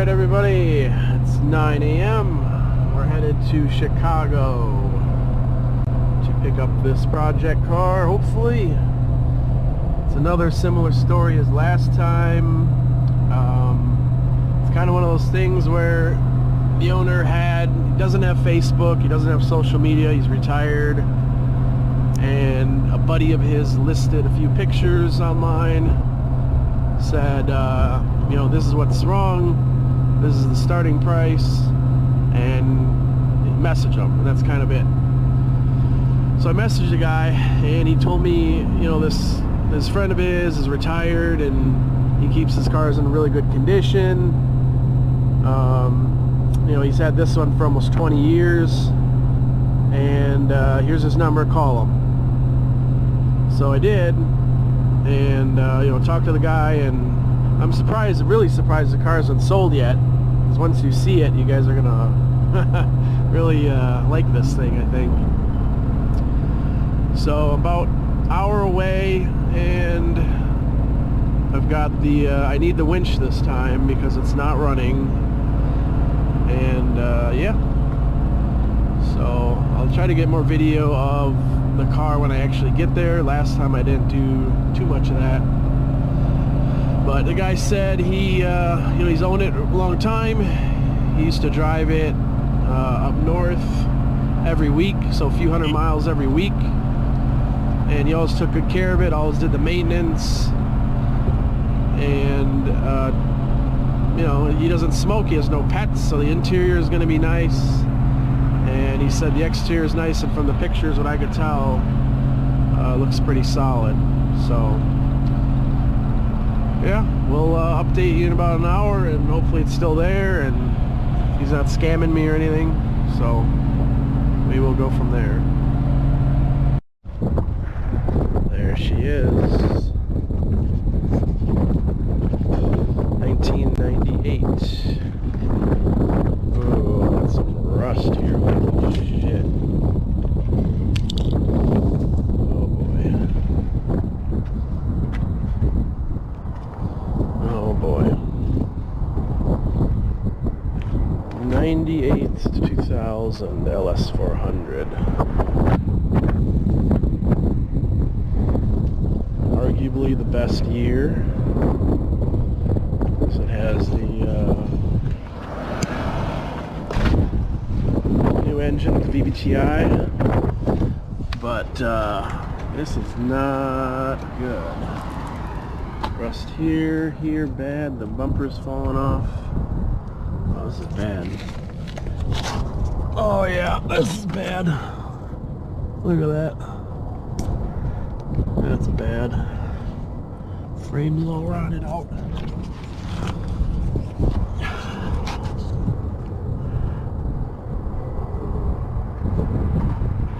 Alright everybody, it's 9 a.m. We're headed to Chicago to pick up this project car, hopefully. It's another similar story as last time. It's kind of one of those things where the owner doesn't have Facebook, he doesn't have social media, he's retired, and a buddy of his listed a few pictures online, said, you know, this is what's wrong, this is the starting price, and message him, and that's kind of it. So I messaged the guy, and he told me, you know, this friend of his is retired, and he keeps his cars in really good condition. You know, he's had this one for almost 20 years, and here's his number, call him. So I did, and you know, talked to the guy, and I'm surprised, really surprised the car isn't sold yet, because once you see it, you guys are gonna really like this thing, I think. So about an hour away, and I've got the I need the winch this time because it's not running, and yeah, so I'll try to get more video of the car when I actually get there. Last time I didn't do too much of that, but the guy said he you know, he's owned it a long time. He used to drive it up north every week, so a few hundred miles every week, and he always took good care of it, always did the maintenance, and you know, he doesn't smoke, he has no pets, so the interior is going to be nice, and he said the exterior is nice, and from the pictures, what I could tell, looks pretty solid. So yeah, we'll update you in about an hour, and hopefully it's still there, and he's not scamming me or anything, so we will go from there. There she is. 1998. Oh, that's some rust here. Holy shit. Oh boy. Oh boy. 98 to 2000 LS400. Arguably the best year. So it has the new engine, the VVTi, but this is not good. Rust here, bad. The bumper's falling off. Oh, this is bad. Oh yeah, this is bad. Look at that. That's bad. Frame's all rotted out.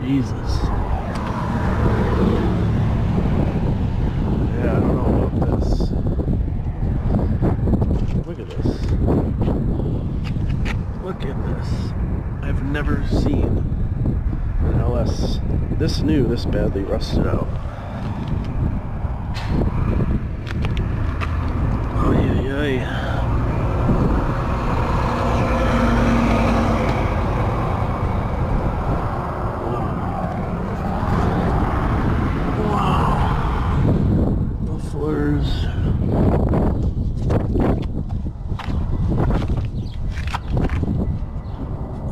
Jesus. Yeah, I don't know about this. Look at this. Look at this. I've never seen an LS this new, this badly rusted out. Oh yeah, yeah.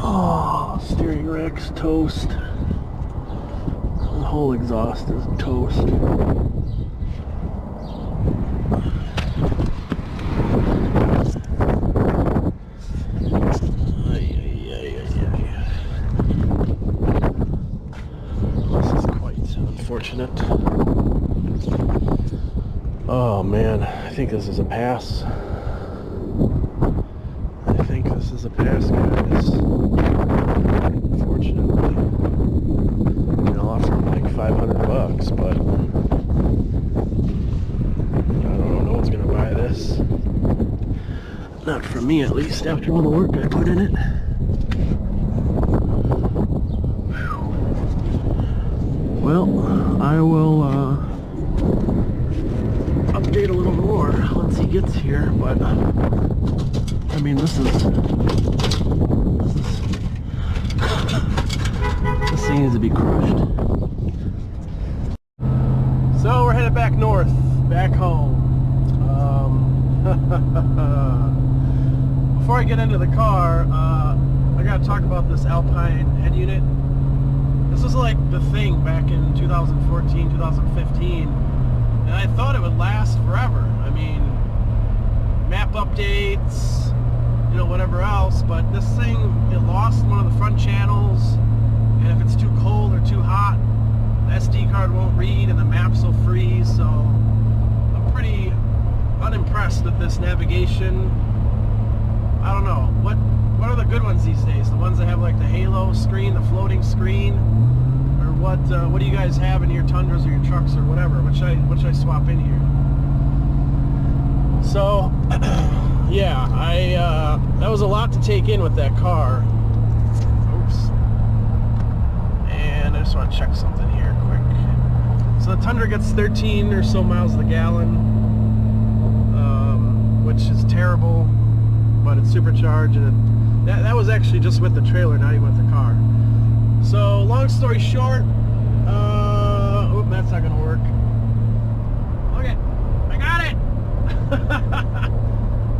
Oh, steering rack's toast. The whole exhaust is toast. This is quite unfortunate. Oh man, I think this is a pass. I think this is a pass, guys. Unfortunately. You know, I'll offer him like $500, but I don't know what's gonna buy this. Not for me, at least, after all the work I put in it. Well, I will update a little more once he gets here, but I'm mean, this thing needs to be crushed. So we're headed back north, back home. Before I get into the car, I gotta talk about this Alpine head unit. This was like the thing back in 2014, 2015, and I thought it would last forever. I mean, map updates, you know, whatever else, but this thing, it lost one of the front channels, and if it's too cold or too hot, the SD card won't read and the maps will freeze. So I'm pretty unimpressed with this navigation. I don't know, what are the good ones these days? The ones that have like the halo screen, the floating screen, or what do you guys have in your Tundras or your trucks or whatever? What should I swap in here? So yeah, that was a lot to take in with that car. Oops. And I just want to check something here quick. So the Tundra gets 13 or so miles to the gallon, which is terrible, but it's supercharged, and that was actually just with the trailer, not even with the car. So long story short, oop, that's not gonna work. Look it, I got it.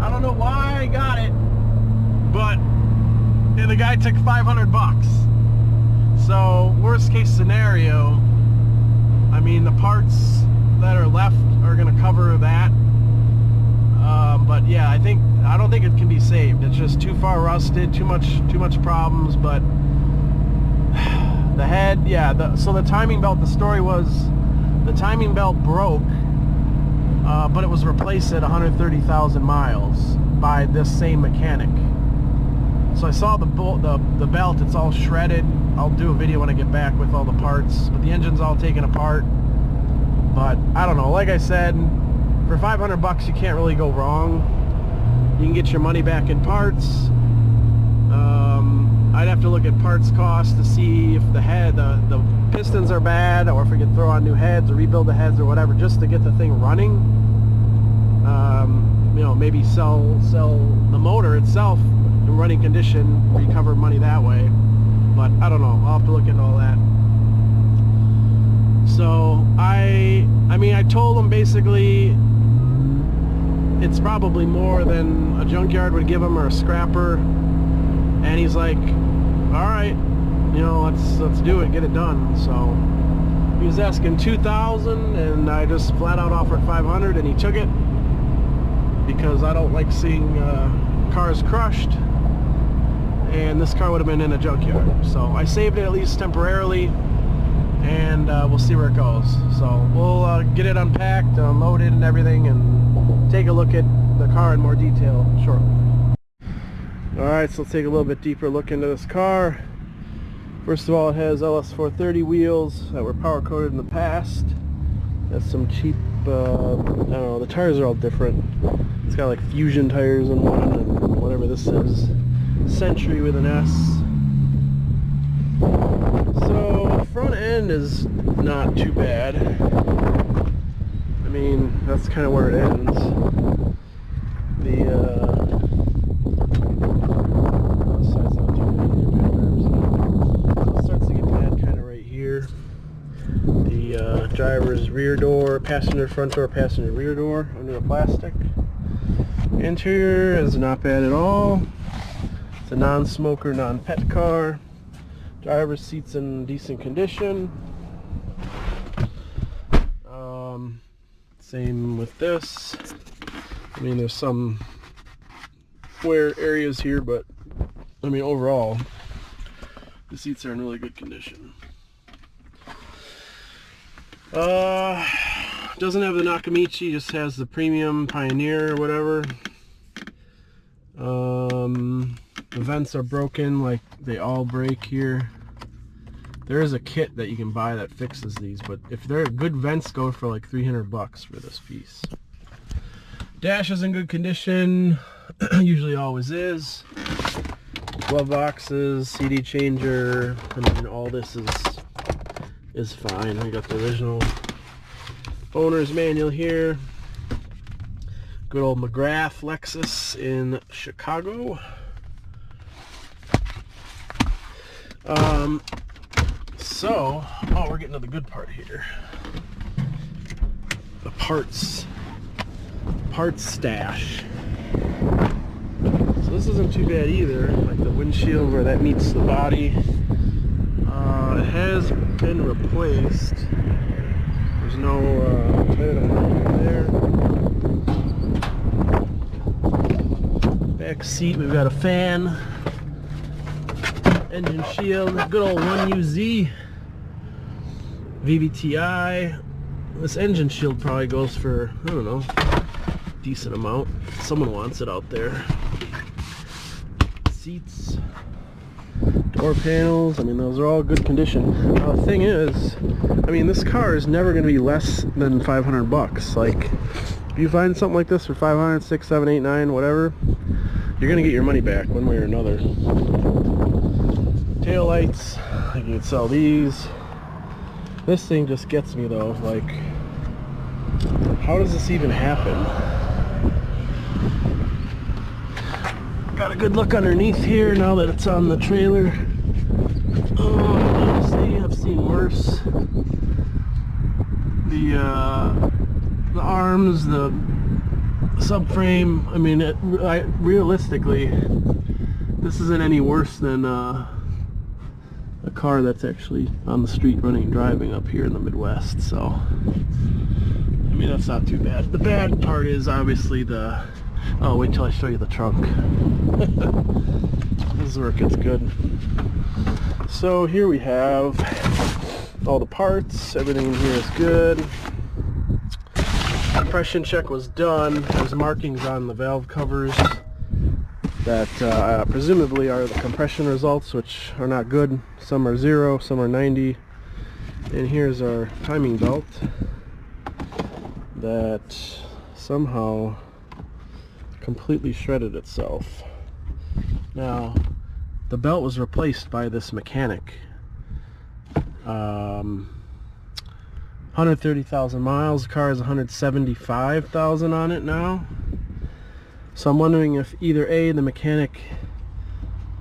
I don't know why I got it, but the guy took $500. So worst case scenario, I mean, the parts that are left are gonna cover that. But yeah, I don't think it can be saved. It's just too far rusted, too much problems. But the head, yeah. So the timing belt. The story was the timing belt broke, but it was replaced at 130,000 miles by this same mechanic. So I saw the belt. It's all shredded. I'll do a video when I get back with all the parts. But the engine's all taken apart. But I don't know. Like I said, for $500 you can't really go wrong. You can get your money back in parts. I'd have to look at parts cost to see if the pistons are bad, or if we can throw on new heads or rebuild the heads or whatever, just to get the thing running. You know, maybe sell the motor itself in running condition, recover money that way. But I don't know. I'll have to look into all that. So I mean, I told him basically it's probably more than a junkyard would give him, or a scrapper, and he's like, all right, you know, let's do it, get it done. So he was asking $2,000, and I just flat out offered $500, and he took it because I don't like seeing cars crushed, and this car would have been in a junkyard. So I saved it, at least temporarily, and we'll see where it goes. So we'll get it unpacked, unloaded and everything, and take a look at the car in more detail shortly. Alright, so let's take a little bit deeper look into this car. First of all, it has LS400 wheels that were power coated in the past. That's some cheap, I don't know, the tires are all different. It's got like Fusion tires in one, and whatever this is, Century with an S. So the front end is not too bad. I mean, that's kind of where it ends. The side's not too bad. So it starts to get bad kind of right here. The driver's rear door, passenger front door, passenger rear door under the plastic. Interior is not bad at all. It's a non-smoker, non-pet car. Driver's seat's in decent condition. Same with this. I mean, there's some wear areas here, but I mean, overall, the seats are in really good condition. Doesn't have the Nakamichi, just has the Premium Pioneer or whatever. The vents are broken, like they all break here. There is a kit that you can buy that fixes these, but if they're good, vents go for like $300 for this piece. Dash is in good condition, usually always is. Glove boxes, CD changer, I mean, all this is fine. I got the original owner's manual here. Good old McGrath Lexus in Chicago. So, we're getting to the good part here. The parts stash. So this isn't too bad either. Like the windshield where that meets the body, it has been replaced. There's no Toyota mark there. Back seat, we've got a fan. Engine shield, good old 1UZ VVTi. This engine shield probably goes for, I don't know, decent amount. Someone wants it out there. Seats, door panels, I mean, those are all good condition. The thing is, I mean, this car is never going to be less than 500 bucks. Like, if you find something like this for 500, 6, 7, 8, 9, whatever, you're going to get your money back one way or another. Tail lights, you can sell these. This thing just gets me though, like, how does this even happen? Got a good look underneath here now that it's on the trailer. Honestly, I've seen worse. The arms, the subframe, I mean, realistically, this isn't any worse than a car that's actually on the street running and driving up here in the Midwest. So I mean, that's not too bad. The bad part is obviously the, oh, wait till I show you the trunk. This is where it gets good. So here we have all the parts. Everything in here is good. Compression check was done. There's markings on the valve covers that presumably are the compression results, which are not good. Some are 0, some are 90. And here's our timing belt that somehow completely shredded itself. Now, the belt was replaced by this mechanic. 130,000 miles. The car has 175,000 on it now. So I'm wondering if either A, the mechanic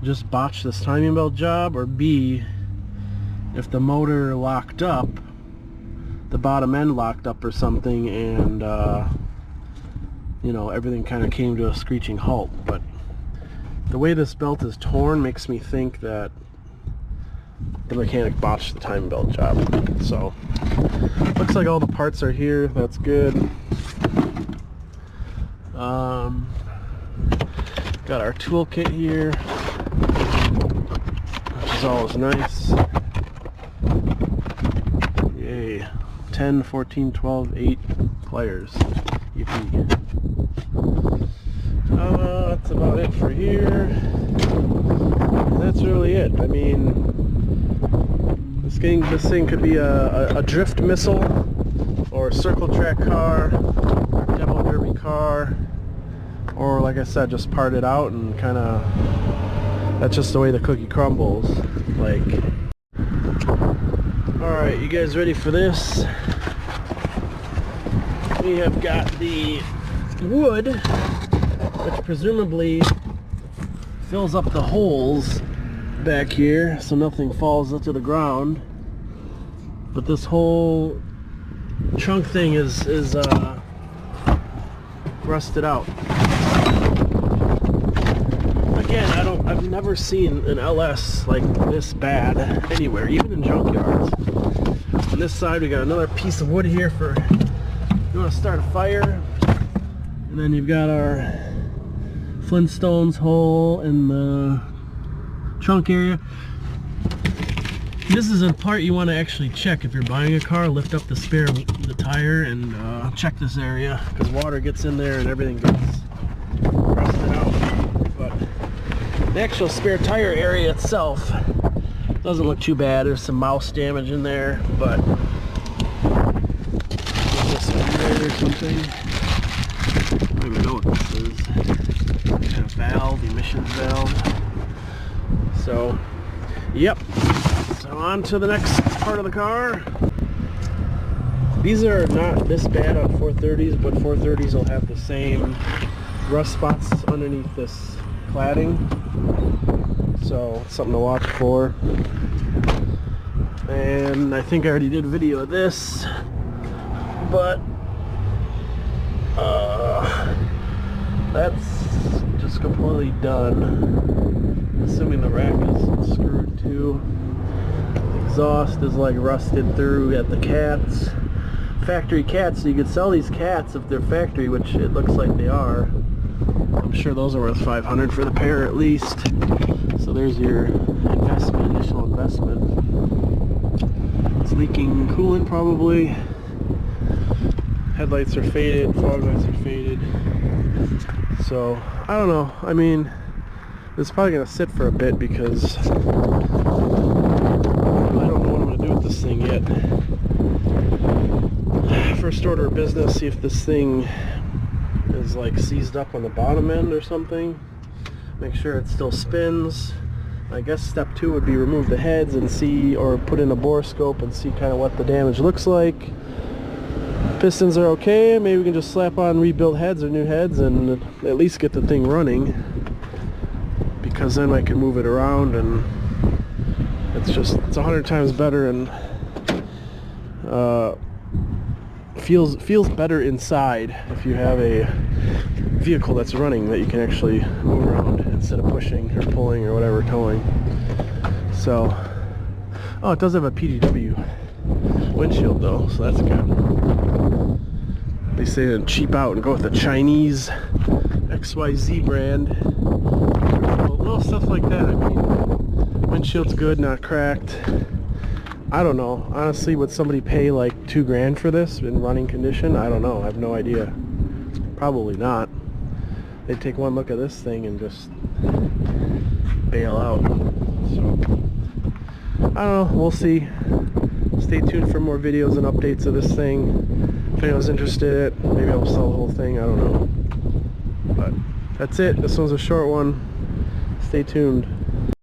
just botched this timing belt job, or B, if the motor locked up, the bottom end locked up or something, and you know, everything kind of came to a screeching halt. But the way this belt is torn makes me think that the mechanic botched the timing belt job. So looks like all the parts are here. That's good. Got our toolkit here, which is always nice. Yay. 10, 14, 12, 8 pliers. Yippee. That's about it for here. That's really it. I mean, this thing could be a drift missile, or a circle track car, or a demo derby car, or like I said, just part it out and kind of, that's just the way the cookie crumbles. Like, alright, you guys ready for this? We have got the wood, which presumably fills up the holes back here so nothing falls into the ground. But this whole trunk thing is rusted out. Again, I've never seen an LS like this bad anywhere, even in junkyards. On this side we got another piece of wood here for you want to start a fire, and then you've got our Flintstones hole in the trunk area. This is a part you want to actually check if you're buying a car. Lift up the tire and check this area, because water gets in there and everything gets rusted out. But the actual spare tire area itself doesn't look too bad. There's some mouse damage in there, but this one or something. I don't even know what this is. Kind of valve, emissions valve. So, yep. So on to the next part of the car. These are not this bad on 430s, but 430s will have the same rust spots underneath this cladding, so it's something to watch for. And I think I already did a video of this, but that's just completely done. Assuming the rack is screwed too. The exhaust is like rusted through at the cats. Factory cats, so you could sell these cats if they're factory, which it looks like they are. I'm sure those are worth $500 for the pair at least. So there's your investment, initial investment. It's leaking coolant probably. Headlights are faded, fog lights are faded. So I don't know. I mean, it's probably gonna sit for a bit because I don't know what I'm gonna do with this thing yet. First order of business, see if this thing is like seized up on the bottom end or something. Make sure it still spins. I guess step 2 would be remove the heads and see, or put in a bore scope and see kind of what the damage looks like. Pistons are okay, maybe we can just slap on rebuilt heads or new heads and at least get the thing running, because then I can move it around and it's 100 times better and feels better inside if you have a vehicle that's running that you can actually move around instead of pushing or pulling or whatever, towing. So, oh, it does have a PDW windshield though, so that's good. They say to cheap out and go with the Chinese XYZ brand. Little stuff like that. I mean, windshield's good, not cracked. I don't know. Honestly, would somebody pay like $2 grand for this in running condition? I don't know. I have no idea. Probably not. They'd take one look at this thing and just bail out. So, I don't know. We'll see. Stay tuned for more videos and updates of this thing. If anyone's interested in it, maybe I'll sell the whole thing. I don't know. But that's it. This one's a short one. Stay tuned.